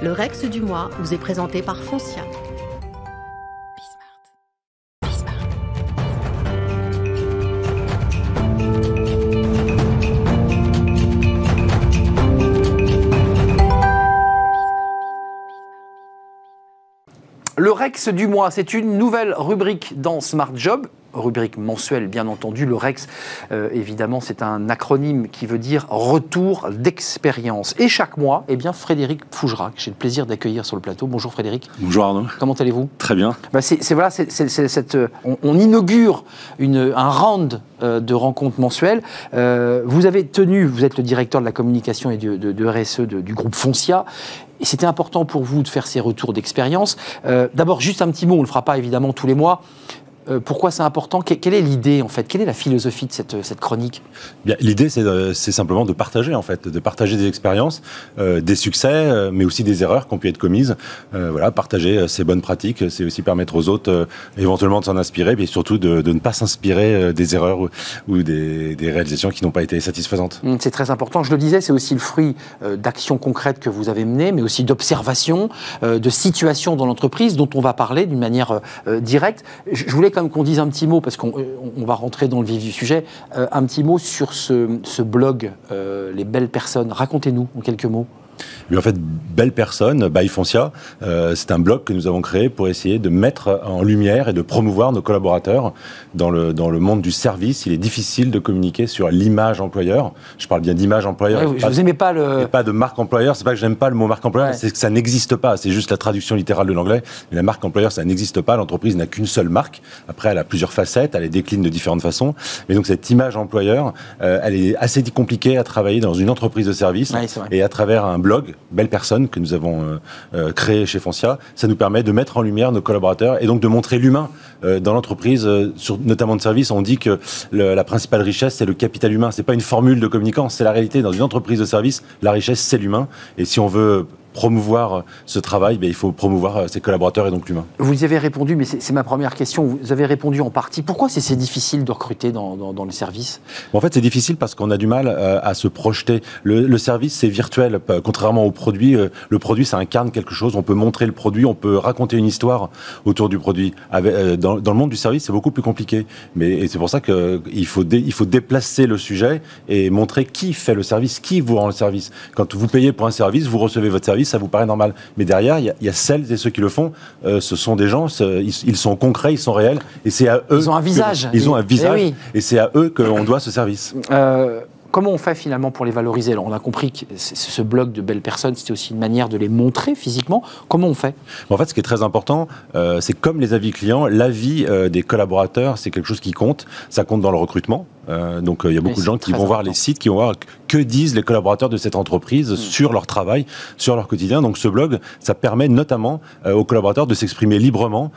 Le Rex du mois vous est présenté par Foncia. Le Rex du mois, c'est une nouvelle rubrique dans Smart Job. Rubrique mensuelle, bien entendu. Le Rex, évidemment, c'est un acronyme qui veut dire retour d'expérience. Et chaque mois, eh bien, Frédéric Fougerat, que j'ai le plaisir d'accueillir sur le plateau. Bonjour Frédéric. Bonjour Arnaud. Comment allez-vous ? Très bien. On inaugure un round de rencontres mensuelles. Vous êtes le directeur de la communication et de RSE du groupe Foncia. Et c'était important pour vous de faire ces retours d'expérience. D'abord, juste un petit mot, on ne le fera pas évidemment tous les mois. Pourquoi c'est important ? Quelle est l'idée, en fait ? Quelle est la philosophie de cette chronique ? Bien, l'idée, c'est simplement de partager, en fait, de partager des expériences, des succès, mais aussi des erreurs qui ont pu être commises. Partager ces bonnes pratiques, c'est aussi permettre aux autres, éventuellement, de s'en inspirer, mais surtout de ne pas s'inspirer des erreurs ou des réalisations qui n'ont pas été satisfaisantes. C'est très important. Je le disais, c'est aussi le fruit d'actions concrètes que vous avez menées, mais aussi d'observations, de situations dans l'entreprise dont on va parler d'une manière directe. Je voulais quand même qu'on dise un petit mot, parce qu'on va rentrer dans le vif du sujet, un petit mot sur ce blog, Les Belles Personnes. Racontez-nous en quelques mots. Mais en fait, Belle Personne, by Foncia, c'est un blog que nous avons créé pour essayer de mettre en lumière et de promouvoir nos collaborateurs. Dans le monde du service, il est difficile de communiquer sur l'image employeur. Je parle bien d'image employeur. Ouais, vous n'aimez pas pas de marque employeur. C'est pas que j'aime pas le mot marque employeur, c'est que ça n'existe pas. C'est juste la traduction littérale de l'anglais. Mais la marque employeur, ça n'existe pas. L'entreprise n'a qu'une seule marque. Après, elle a plusieurs facettes. Elle les décline de différentes façons. Mais donc, cette image employeur, elle est assez compliquée à travailler dans une entreprise de service. Ouais, et à travers un blog, Belle Personne, que nous avons créé chez Foncia, ça nous permet de mettre en lumière nos collaborateurs et donc de montrer l'humain dans l'entreprise, notamment de service. On dit que la principale richesse, c'est le capital humain. C'est pas une formule de communicant, c'est la réalité. Dans une entreprise de service, la richesse, c'est l'humain. Et si on veut promouvoir ce travail, il faut promouvoir ses collaborateurs et donc l'humain. Vous y avez répondu, mais c'est ma première question. Vous avez répondu en partie. Pourquoi c'est difficile de recruter dans le service ? En fait, c'est difficile parce qu'on a du mal à se projeter. Le service, c'est virtuel. Contrairement au produit, le produit, ça incarne quelque chose. On peut montrer le produit, on peut raconter une histoire autour du produit. Dans le monde du service, c'est beaucoup plus compliqué. Et c'est pour ça qu'il faut déplacer le sujet et montrer qui fait le service, qui vous rend le service. Quand vous payez pour un service, vous recevez votre service, ça vous paraît normal. Mais derrière, il y a celles et ceux qui le font. Ce sont des gens, ils sont concrets, ils sont réels. Et c'est à eux. Ils ont un visage. Ils ont un visage. Et c'est à eux qu'on doit ce service. Comment on fait finalement pour les valoriser ? Alors, on a compris que ce blog de Belles Personnes, c'était aussi une manière de les montrer physiquement. Comment on fait ? En fait, ce qui est très important, c'est comme les avis clients, l'avis des collaborateurs, c'est quelque chose qui compte. Ça compte dans le recrutement. Donc, il y a beaucoup de gens qui vont voir les sites, qui vont voir que disent les collaborateurs de cette entreprise sur leur travail, sur leur quotidien. Donc, ce blog, ça permet notamment aux collaborateurs de s'exprimer librement.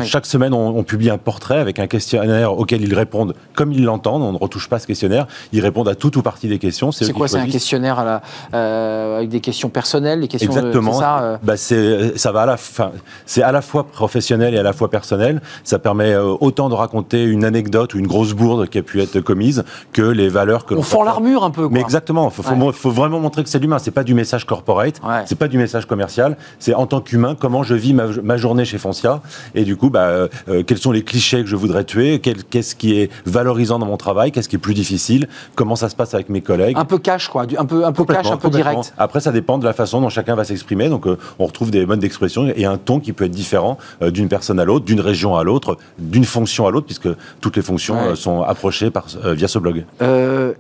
Chaque semaine, on publie un portrait avec un questionnaire auquel ils répondent comme ils l'entendent. On ne retouche pas ce questionnaire. Ils répondent à tout ou partie des questions. C'est quoi ? C'est un questionnaire avec des questions personnelles, des questions Exactement. Ça va c'est à la fois professionnel et à la fois personnel. Ça permet autant de raconter une anecdote ou une grosse bourde qui a pu être commise que les valeurs que on fend l'armure un peu, quoi. Mais exactement, faut vraiment montrer que c'est l'humain. C'est pas du message corporate, c'est pas du message commercial. C'est en tant qu'humain, comment je vis ma journée chez Foncia. Et du coup, quels sont les clichés que je voudrais tuer ? Qu'est-ce qui est valorisant dans mon travail ? Qu'est-ce qui est plus difficile ? Comment ça se passe avec mes collègues ? Un peu cash, quoi. Un peu cash, un peu direct. Après, ça dépend de la façon dont chacun va s'exprimer. Donc, on retrouve des modes d'expression et un ton qui peut être différent d'une personne à l'autre, d'une région à l'autre, d'une fonction à l'autre, puisque toutes les fonctions sont approchées via ce blog.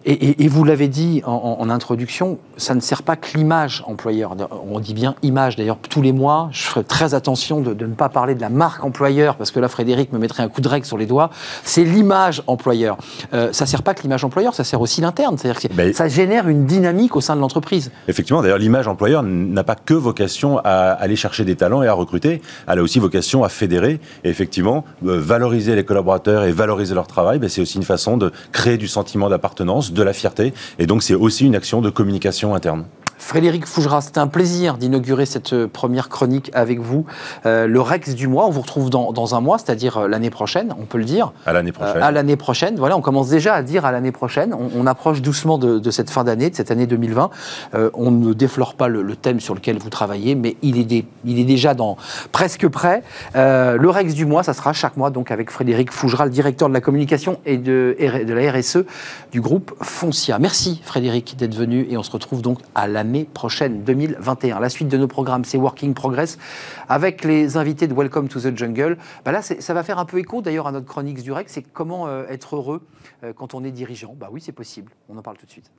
Et vous l'avez dit en introduction, ça ne sert pas que l'image employeur. On dit bien image. D'ailleurs, tous les mois, je ferai très attention de ne pas parler de la marque employeur, parce que là, Frédéric me mettrait un coup de règle sur les doigts. C'est l'image employeur. Ça ne sert pas que l'image employeur, ça sert aussi l'interne. C'est-à-dire que ça génère une dynamique au sein de l'entreprise. Effectivement, d'ailleurs, l'image employeur n'a pas que vocation à aller chercher des talents et à recruter. Elle a aussi vocation à fédérer. Et effectivement, valoriser les collaborateurs et valoriser leur travail, c'est aussi une façon de créer du sentiment d'appartenance, de la fierté. Et donc, c'est aussi une action de communication interne. Frédéric Fougerat, c'était un plaisir d'inaugurer cette première chronique avec vous. Le Rex du mois, on vous retrouve dans un mois, c'est-à-dire l'année prochaine, on peut le dire. À l'année prochaine. À l'année prochaine, voilà, on commence déjà à dire à l'année prochaine. On approche doucement de cette fin d'année, de cette année 2020. On ne déflore pas le thème sur lequel vous travaillez, mais il est déjà presque prêt. Le Rex du mois, ça sera chaque mois, donc avec Frédéric Fougerat, le directeur de la communication et de la RSE du groupe Foncia. Merci Frédéric d'être venu et on se retrouve donc à l'année prochaine, 2021. La suite de nos programmes, c'est Working Progress avec les invités de Welcome to the Jungle. Là, ça va faire un peu écho d'ailleurs à notre chronique du Rex, c'est comment être heureux quand on est dirigeant. Oui, c'est possible. On en parle tout de suite.